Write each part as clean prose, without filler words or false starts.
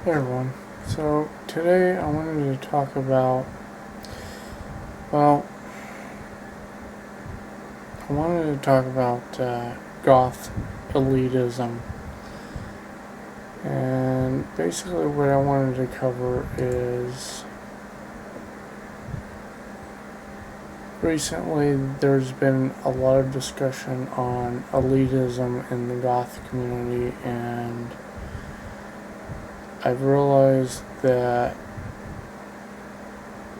Hey everyone. So today I wanted to talk about, well, Goth Elitism. And basically what I wanted to cover is recently there's been a lot of discussion on elitism in the Goth community, and I've realized that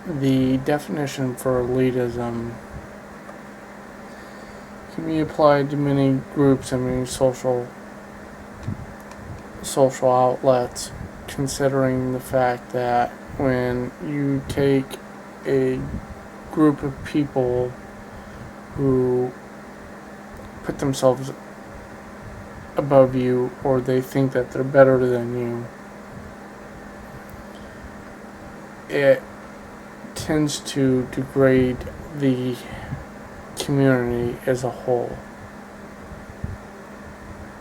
the definition for elitism can be applied to many groups and many social outlets, considering the fact that when you take a group of people who put themselves above you, or they think that they're better than you, it tends to degrade the community as a whole.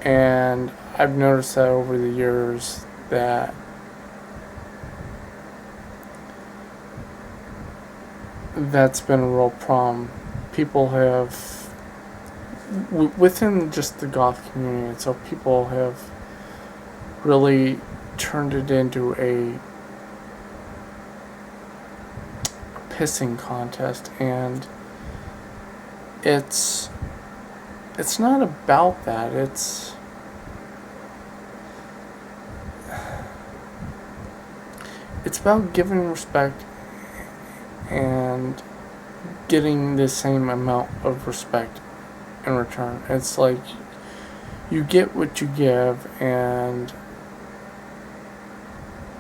And I've noticed that over the years that that's been a real problem. People have, within just the goth community itself, people have really turned it into a pissing contest, and it's not about that. It's about giving respect and getting the same amount of respect in return. It's like you get what you give, and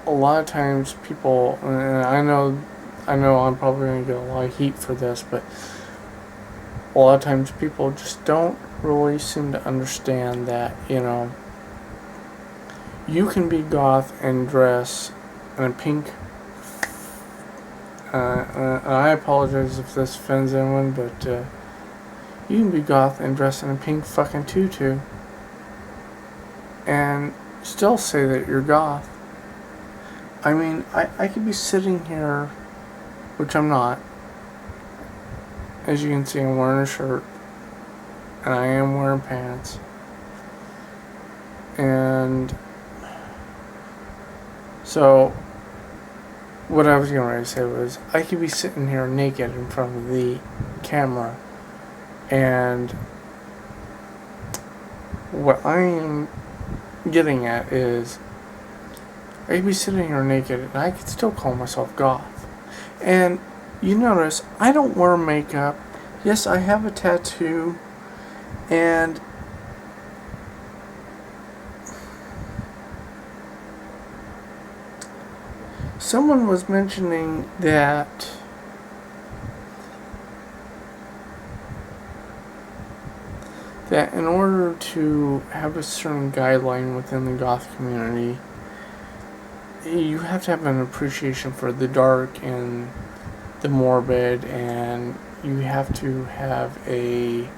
a lot of times people, and I know I'm probably going to get a lot of heat for this, but a lot of times people just don't really seem to understand that, you can be goth and dress in a pink, I apologize if this offends anyone, but you can be goth and dress in a pink fucking tutu and still say that you're goth. I mean, I could be sitting here, which I'm not. As you can see, I'm wearing a shirt, and I am wearing pants. And so, what I was going to say was, I could be sitting here naked in front of the camera, and what I am getting at is, I could be sitting here naked, and I could still call myself goth. And you notice, I don't wear makeup. Yes, I have a tattoo, and someone was mentioning that in order to have a certain guideline within the goth community, you have to have an appreciation for the dark and the morbid, and you have to have a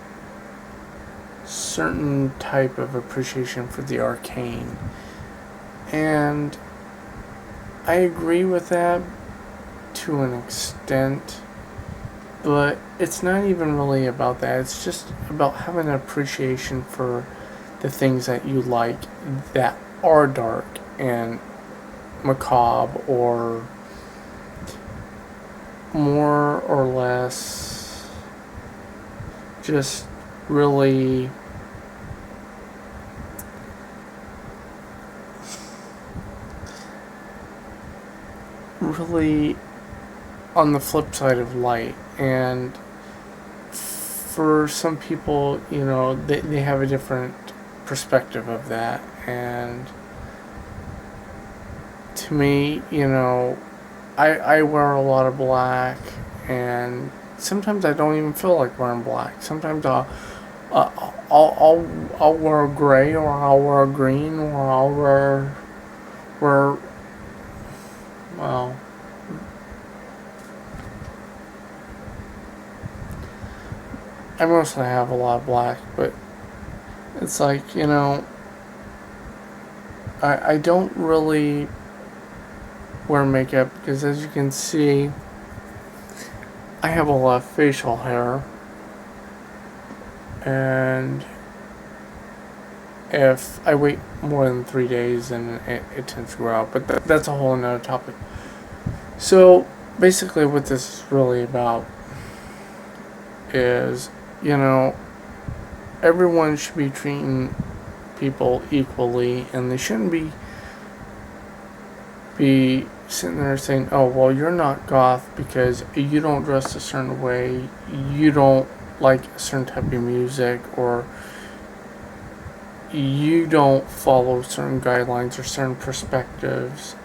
certain type of appreciation for the arcane. And I agree with that to an extent, but it's not even really about that. It's just about having an appreciation for the things that you like that are dark and macabre, or more or less just really on the flip side of light. And for some people, they have a different perspective of that. And to me, I wear a lot of black, and sometimes I don't even feel like wearing black. Sometimes I'll wear a gray, or I'll wear a green, or I'll wear well, I mostly have a lot of black, but it's like, I don't really wear makeup because, as you can see, I have a lot of facial hair, and if I wait more than 3 days, then it tends to grow out. But that's a whole another topic. So basically, what this is really about is, everyone should be treating people equally, and they shouldn't be sitting there saying, "Oh, well, you're not goth because you don't dress a certain way, you don't like a certain type of music, or you don't follow certain guidelines or certain perspectives."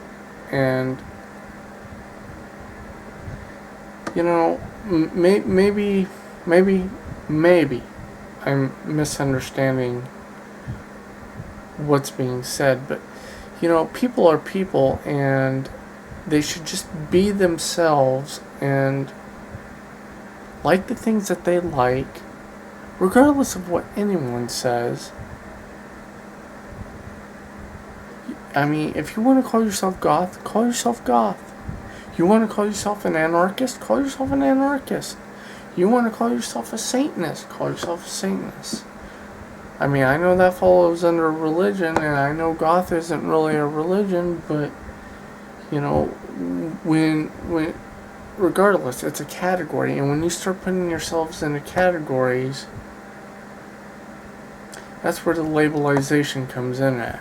And maybe I'm misunderstanding what's being said, but people are people, and they should just be themselves and like the things that they like, regardless of what anyone says. I mean, if you want to call yourself goth, call yourself goth. You want to call yourself an anarchist, call yourself an anarchist. You want to call yourself a Satanist, call yourself a Satanist. I mean, I know that follows under religion, and I know goth isn't really a religion, but when regardless, it's a category, and when you start putting yourselves into categories, that's where the labelization comes in at.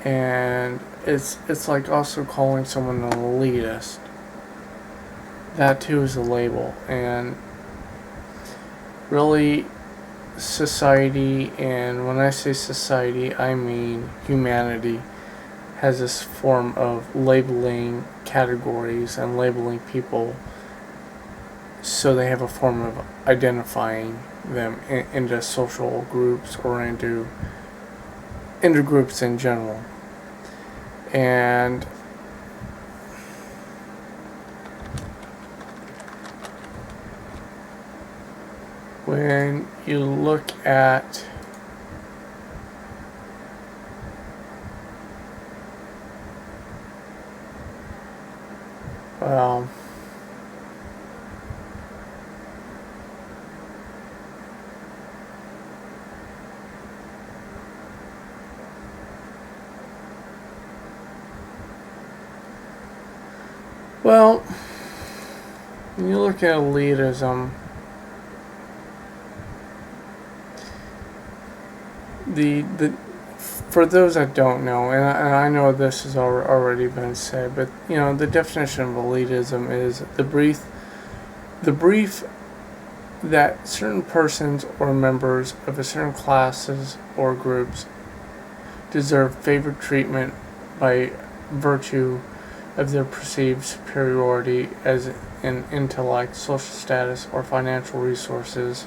And it's like also calling someone an elitist. That too is a label, and really, society, and when I say society, I mean humanity, has this form of labeling categories and labeling people so they have a form of identifying them into social groups or into groups in general. And when you look at well, when you look at elitism, the for those that don't know, and I know this has already been said, but the definition of elitism is the brief that certain persons or members of a certain classes or groups deserve favored treatment by virtue of their perceived superiority as in intellect, social status, or financial resources.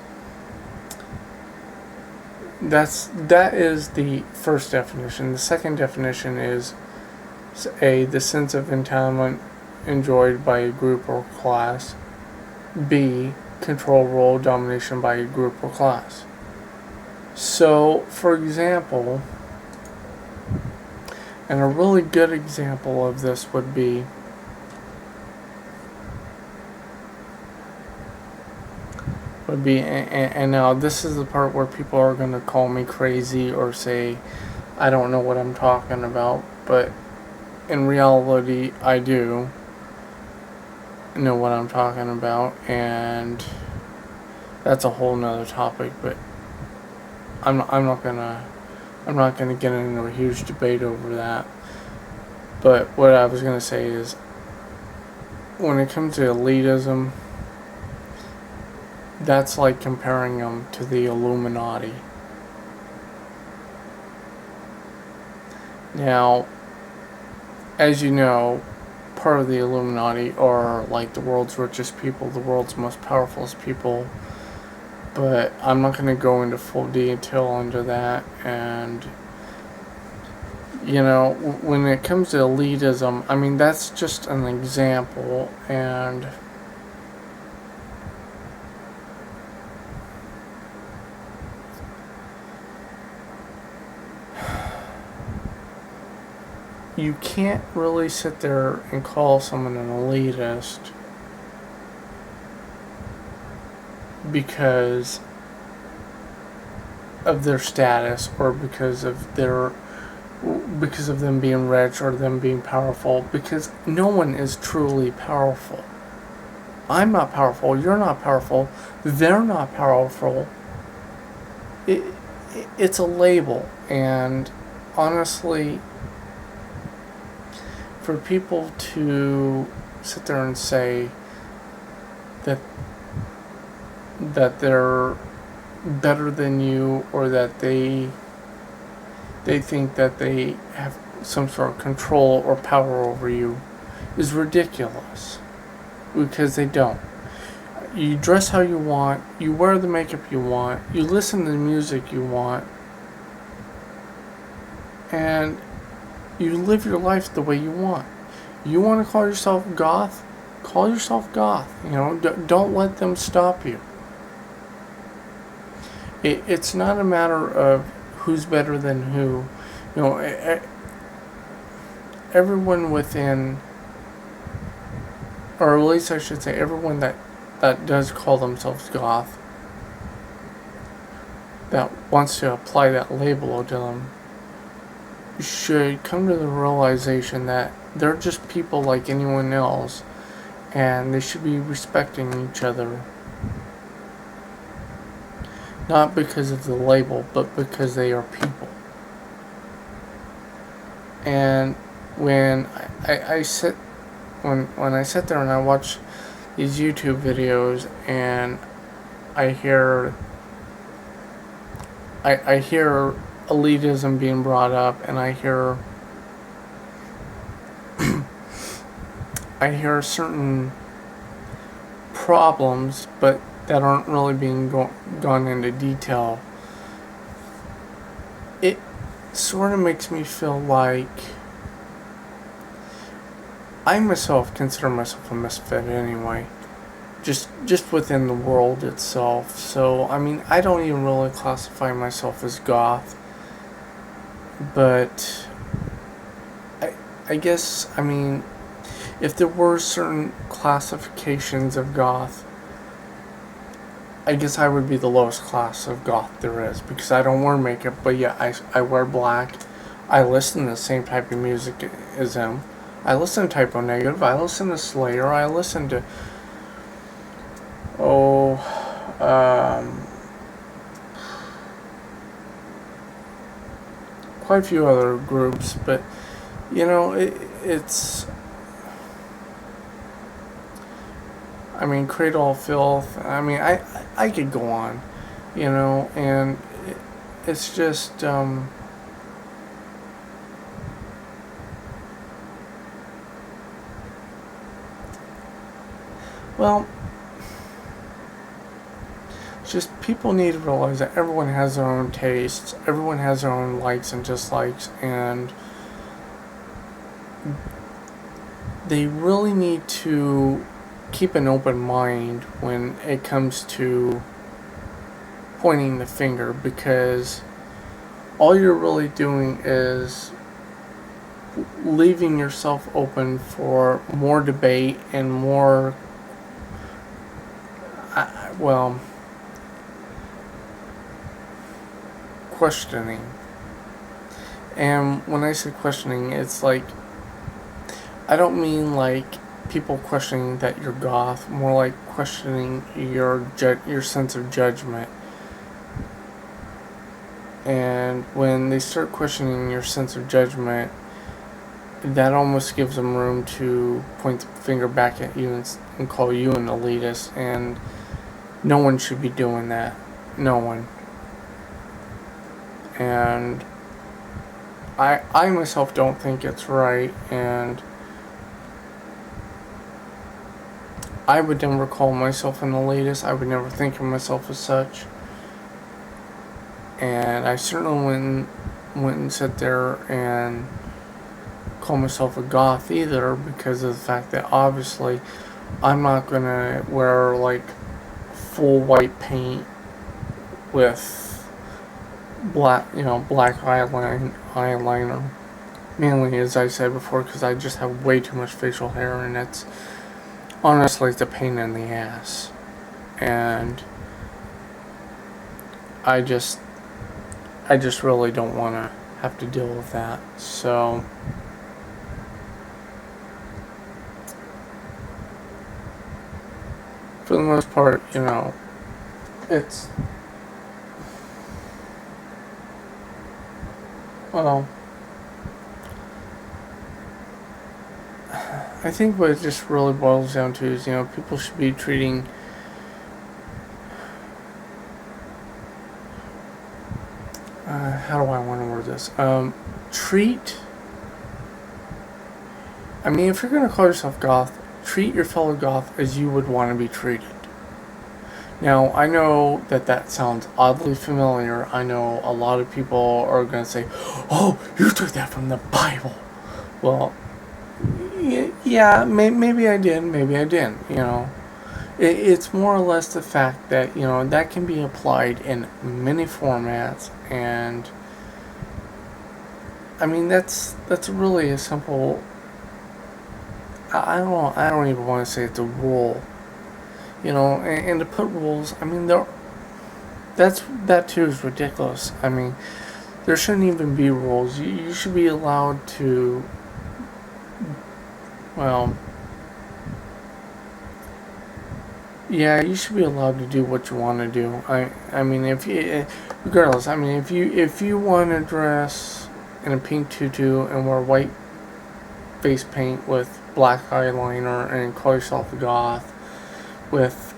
That is the first definition. The second definition is the sense of entitlement enjoyed by a group or class. B, control, role, domination by a group or class. So, for example, and a really good example of this would be and now this is the part where people are going to call me crazy or say I don't know what I'm talking about, but in reality I do know what I'm talking about, and that's a whole nother topic, but I'm not gonna get into a huge debate over that. But what I was gonna say is, when it comes to elitism, that's like comparing them to the Illuminati. Now, as you know, part of the Illuminati are like the world's richest people, the world's most powerful people, but I'm not going to go into full detail into that. And when it comes to elitism, I mean, that's just an example, and you can't really sit there and call someone an elitist because of their status or because of them being rich or them being powerful, because no one is truly powerful. I'm not powerful, you're not powerful, they're not powerful. It's a label, and honestly, for people to sit there and say that they're better than you, or that they think that they have some sort of control or power over you, is ridiculous, because they don't. You dress how you want, you wear the makeup you want, you listen to the music you want, and you live your life the way you want. You want to call yourself goth? Call yourself goth. Don't let them stop you. It's not a matter of who's better than who. Everyone within, or at least I should say everyone that does call themselves goth, that wants to apply that label to them, should come to the realization that they're just people like anyone else, and they should be respecting each other. Not because of the label, but because they are people. And when I sit there and I watch these YouTube videos, and I hear elitism being brought up, and I hear certain problems, but that aren't really being gone into detail, it sort of makes me feel like I myself consider myself a misfit anyway, just within the world itself. So I mean, I don't even really classify myself as goth, but I guess, I mean, if there were certain classifications of goth, I guess I would be the lowest class of goth there is, because I don't wear makeup, but yeah, I wear black. I listen to the same type of music as them. I listen to Typo Negative, I listen to Slayer, I listen to quite a few other groups, but it's, I mean, Cradle of Filth. I mean, I could go on, and it's just, well, it's just people need to realize that everyone has their own tastes, everyone has their own likes and dislikes, and they really need to keep an open mind when it comes to pointing the finger, because all you're really doing is leaving yourself open for more debate and more, questioning. And when I say questioning, it's like, I don't mean like people questioning that you're goth, more like questioning your sense of judgment. And when they start questioning your sense of judgment, that almost gives them room to point the finger back at you and call you an elitist, and no one should be doing that. No one. And I myself don't think it's right, and I would never call myself an elitist. I would never think of myself as such. And I certainly wouldn't sit there and call myself a goth either, because of the fact that obviously I'm not gonna wear like full white paint with black eyeliner, Mainly, as I said before, because I just have way too much facial hair, and it's honestly it's a pain in the ass. And I just really don't want to have to deal with that. So for the most part, it's, well, I think what it just really boils down to is, people should be treating how do I want to word this? If you're going to call yourself goth, treat your fellow goth as you would want to be treated. Now, I know that sounds oddly familiar. I know a lot of people are going to say, oh, you took that from the Bible. Well, yeah, maybe I did, maybe I didn't, It's more or less the fact that, that can be applied in many formats, and that's really a simple, I don't even want to say it's a rule, and to put rules, that too is ridiculous. There shouldn't even be rules. You should be allowed to, well, yeah, you should be allowed to do what you want to do. If you want to dress in a pink tutu and wear white face paint with black eyeliner and call yourself a goth with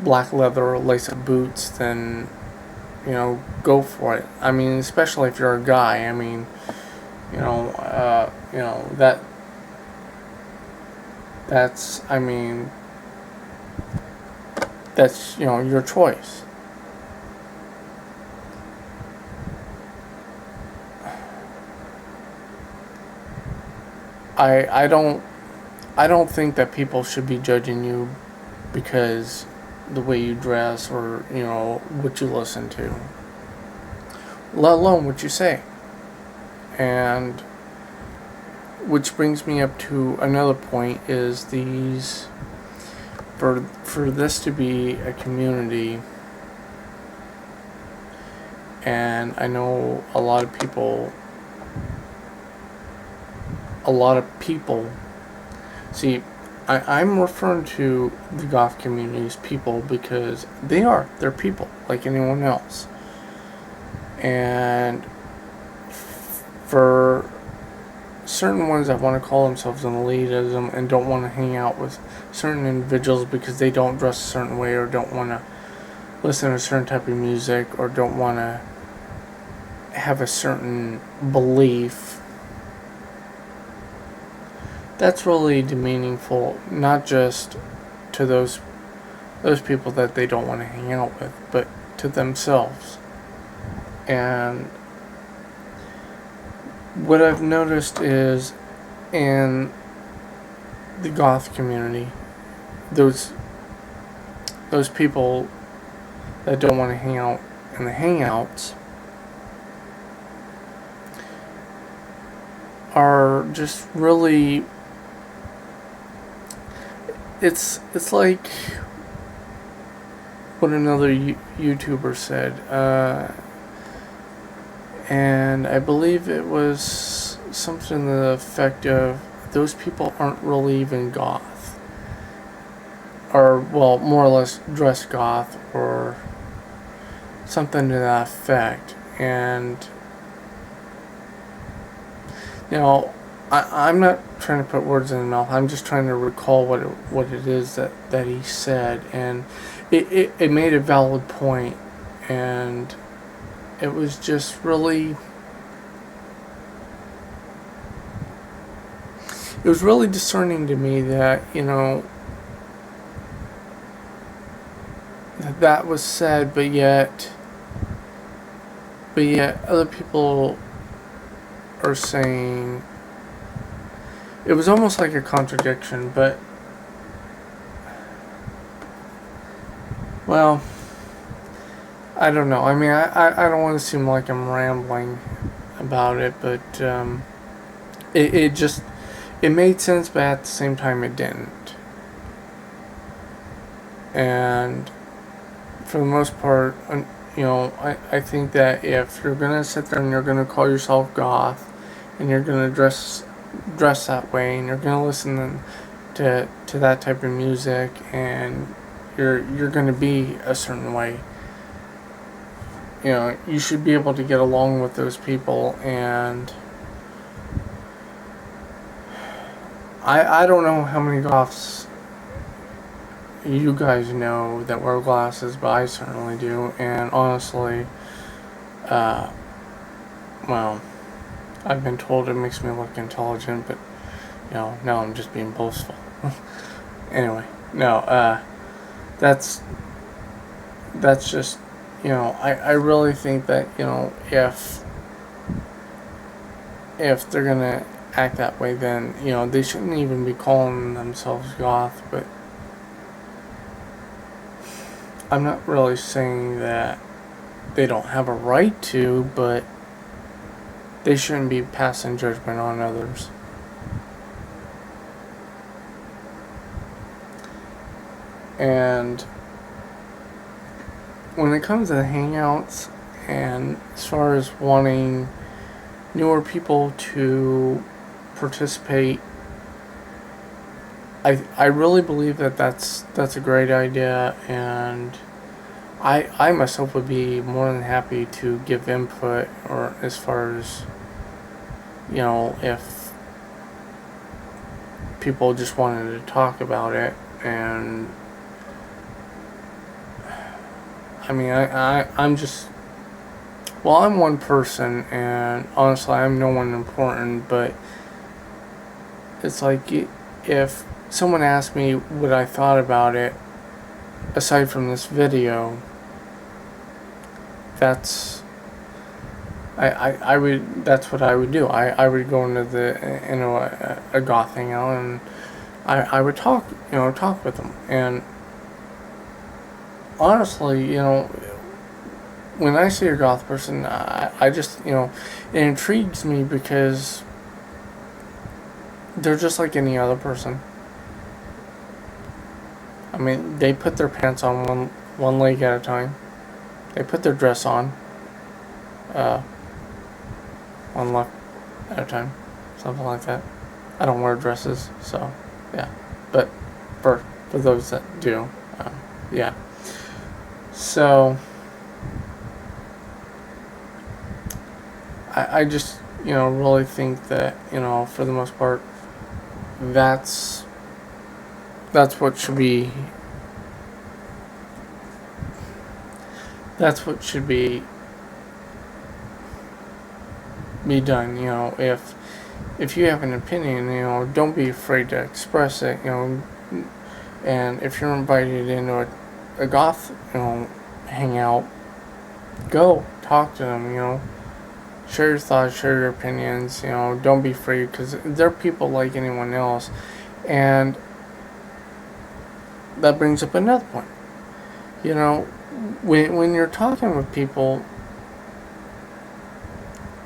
black leather lace-up boots, then go for it. Especially if you're a guy. That's your choice. I don't think that people should be judging you because the way you dress or what you listen to, let alone what you say. And which brings me up to another point, is these, for this to be a community, and I know a lot of people see, I'm referring to the goth community as people because they're people like anyone else. And for certain ones that want to call themselves an elitism and don't want to hang out with certain individuals because they don't dress a certain way or don't want to listen to a certain type of music or don't want to have a certain belief, that's really demeaningful, not just to those people that they don't want to hang out with, but to themselves. And what I've noticed is in the goth community, those people that don't want to hang out in the hangouts are just really, it's like what another YouTuber said, and I believe it was something to the effect of, those people aren't really even goth, or well, more or less dress goth or something to that effect. And I'm not trying to put words in his mouth. I'm just trying to recall what it is that he said, and it made a valid point, and it was just really, it was really discerning to me that that was said, but yet other people are saying, it was almost like a contradiction, but well, I don't know. I don't want to seem like I'm rambling about it, but it made sense, but at the same time it didn't. And for the most part, I think that if you're gonna sit there and you're gonna call yourself goth, and you're gonna dress that way, and you're gonna listen to that type of music, and you're gonna be a certain way, you should be able to get along with those people. And I don't know how many goths you guys know that wear glasses, but I certainly do. And honestly, well, I've been told it makes me look intelligent, but now I'm just being boastful. Anyway, no, that's just, I really think that, if they're gonna act that way, then they shouldn't even be calling themselves goth. But I'm not really saying that they don't have a right to, but they shouldn't be passing judgment on others. And when it comes to the hangouts, and as far as wanting newer people to participate, I really believe that that's a great idea, and I myself would be more than happy to give input, or as far as if people just wanted to talk about it. And I mean, I'm just, well, I'm one person, and honestly, I'm no one important, but it's like, if someone asked me what I thought about it, aside from this video, that's what I would do. I would go into a goth hangout, and I would talk with them. And honestly, when I see a goth person, I just, it intrigues me, because they're just like any other person. I mean, they put their pants on one leg at a time. They put their dress on one leg at a time, something like that. I don't wear dresses, so yeah. But for those that do, yeah. So I just really think that for the most part, that's what should be done. If you have an opinion, don't be afraid to express it. And if you're invited into a goth hangout, go talk to them. Share your thoughts, share your opinions. Don't be afraid, because they're people like anyone else. And that brings up another point. When you're talking with people,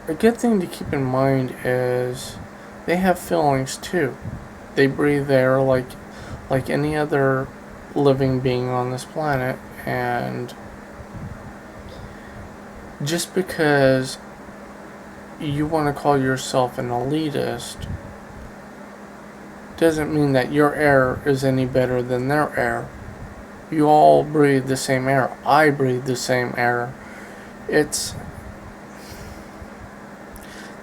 a good thing to keep in mind is they have feelings too. They breathe air like any other living being on this planet. And just because you want to call yourself an elitist doesn't mean that your air is any better than their air. You all breathe the same air. I breathe the same air. It's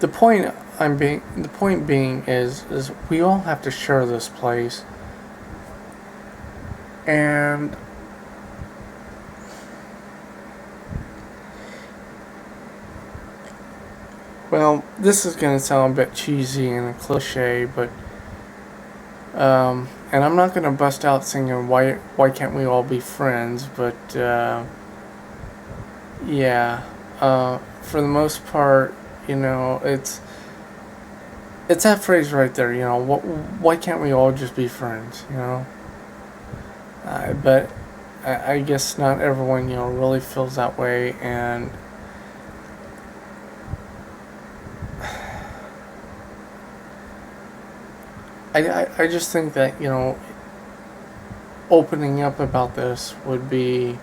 the point being is we all have to share this place. And well, this is going to sound a bit cheesy and a cliche, but and I'm not going to bust out singing why can't we all be friends, but yeah, for the most part, it's that phrase right there, why can't we all just be friends, but I guess not everyone, really feels that way. And I just think that, opening up about this would be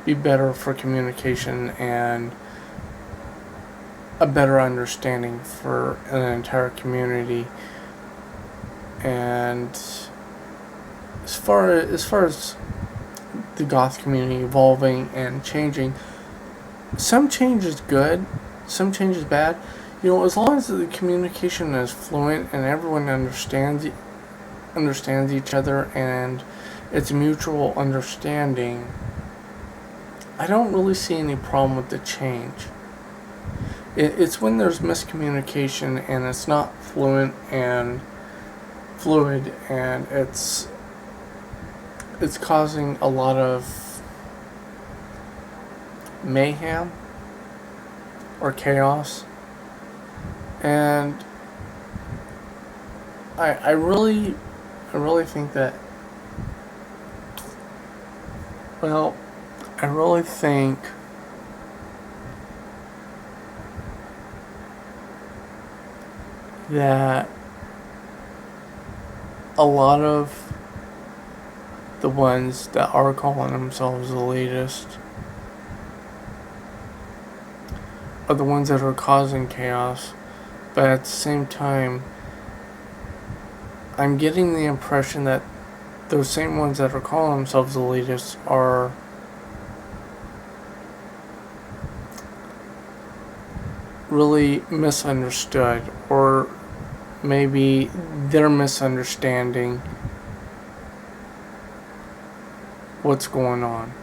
better for communication and a better understanding for an entire community. And as far as the goth community evolving and changing, some change is good, some change is bad. As long as the communication is fluent and everyone understands each other and it's mutual understanding, I don't really see any problem with the change. It's when there's miscommunication and it's not fluent and fluid, and it's causing a lot of mayhem or chaos. And I really think that, I really think that a lot of the ones that are calling themselves elitist are the ones that are causing chaos. But at the same time, I'm getting the impression that those same ones that are calling themselves elitists are really misunderstood, or maybe they're misunderstanding what's going on.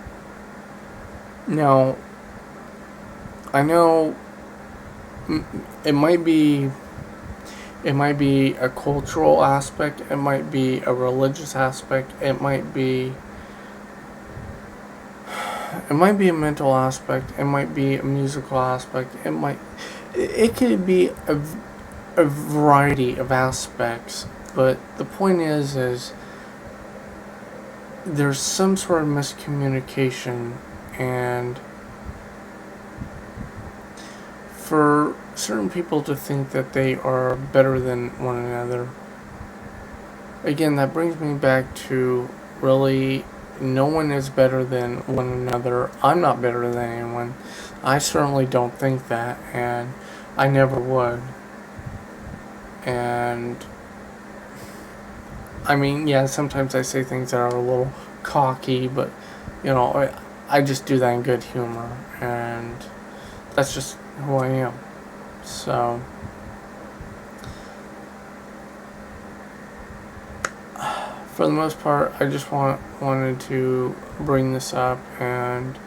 Now, I know it might be a cultural aspect, it might be a religious aspect, it might be a mental aspect, it might be a musical aspect, it could be a variety of aspects. But the point is there's some sort of miscommunication, and for certain people to think that they are better than one another, again, that brings me back to, really, no one is better than one another. I'm not better than anyone. I certainly don't think that, and I never would. And I mean, yeah, sometimes I say things that are a little cocky, but I just do that in good humor, and that's just who I am. So for the most part, I just wanted to bring this up, and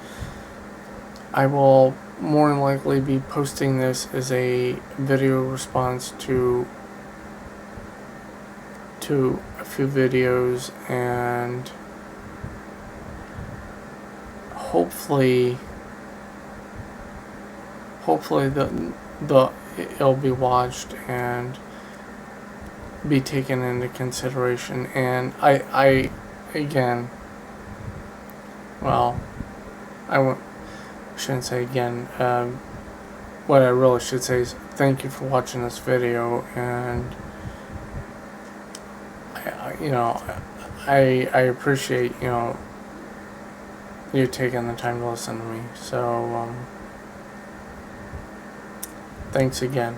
I will more than likely be posting this as a video response to a few videos, and hopefully it'll be watched and be taken into consideration. And I again, well, shouldn't say again. What I really should say is thank you for watching this video, and I appreciate you taking the time to listen to me. So thanks again.